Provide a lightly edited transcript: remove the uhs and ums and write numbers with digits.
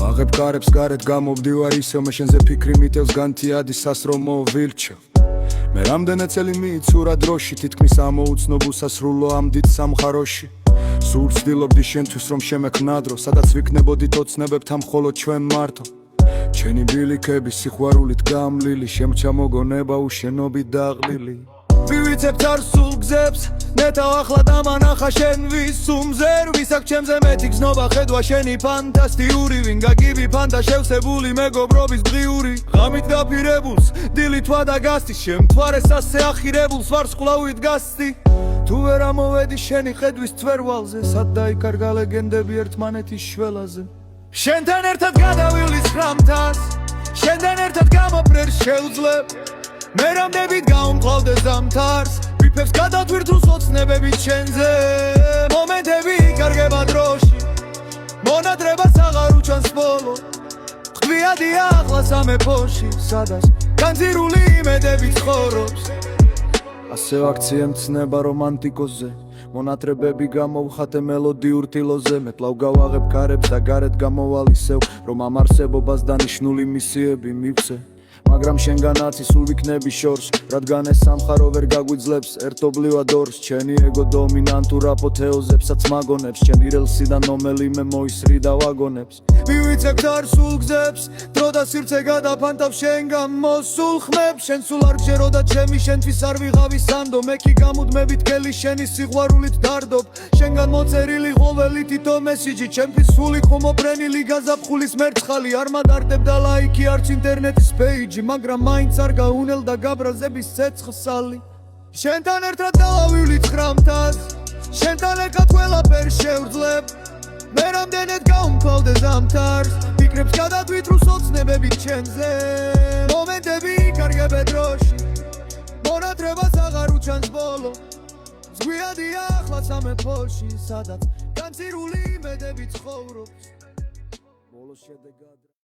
ვაღებ კარებს გარეთ გამოვდივარ ისევ მე შენზე ფიქრი მიტევს განთიადი სასრომო ვილჩევ მე რამდენად წელი მიიცურა დროში თითქმის ამოუცნობ უსასრულო ამ დიდ სამხაროში სულ ვცდილობდი შენთვის რომ შემექმნადრო სადაც ვიქნებოდით ოცნებებთან მხოლოდ ჩვენ მარტო ჩემი ბილიქები სიყვარულით გამლილი შემჩა მოგონება უშენობით დაღლილი ვივიცებთ არ სულ გზებს ნეტა ახლა დამანახა შენ ვის უმზერ ვისაკ ჩემზე მეტი გზნობა ხედვა შენი ფანტასტიური ვინ გაგიბი ფანტა შევსებული მეგობრობის დღიური ღამით გაფირებულს დილით ვადა გასცი შემთვარეს ასე ახირებულს ვარსკვლავით გასცი თუ ვერ ამოვედი შენი ხედვის თვერვალზე სად დაიკარგა ლეგენდები ერთმანეთის შველაზე შენთან ერთად გადავილის ხრამთას შენთან ერთად გამოფრერ შეუძლებ მე რამდენით გაუმკლავდე ზამთარს ვიფებს გადათვირთულს ოცნებებით შენზე მომენტები იკარგება დროში მონადრებას აღარ უჩანს ბოლო ხვიადია ახლა სამეფოში სადაც განძირული იმედები ცხოვრობს ასე აქცია მცნება რომანტიკოზე მონატრებები გამოვხატე მელოდიურ ტილოზე მე კვლავ გავაღებ კარებს და გარეთ გამოვალ ისევ რომ ამ არსებობას დანიშნული მისიები მივცე მაგრამ შენგანაც ისულ ვიქნები შორს რადგან ეს სამხარო ვერ გაგვიძლებს ერთობლივად ორს ჩემი ეგო დომინანტურ აპოთეოზებსაც მაგონებს ჩემი რელსიდან რომელიმე მოისრი და ვაგონებს ვივიცებთ არ სულ გზებს დრო და სივრცე გადაფანტავს შენგან მოსულ ხმებს შენ სულ არ გჯერო და ჩემი შენთვის არ ვიღავი სანდო მე კი გამუდმებით გელი შენი სიყვარულით დარდობ შენგან მოწერილი ყოველი თითო მესიჯი ჩემთვის სული ხომოფრენილი გაზაფხულის მერცხალი არ მადარდებ და ლაიქი არც ინტერნეტის პეიჯი მაგრამ მაინც არ გაუნელდა გაბრაზების ცეცხლსალი შენთან ერთად დავავილით ხრამთას შენთან ერთად ყველაფერს შევძლებ მე რამდენად გაუმკლავდე ზამთარს ფიქრებს გადადვითრუს ოცნებებით შენზე მომენტები იკარგება დროში მონატრებას აღარ უჩანს ბოლო ზღვიადია ახლა სამეფოში სადაც განცირული იმედები ცხოვრობს ბოლოს შედეგად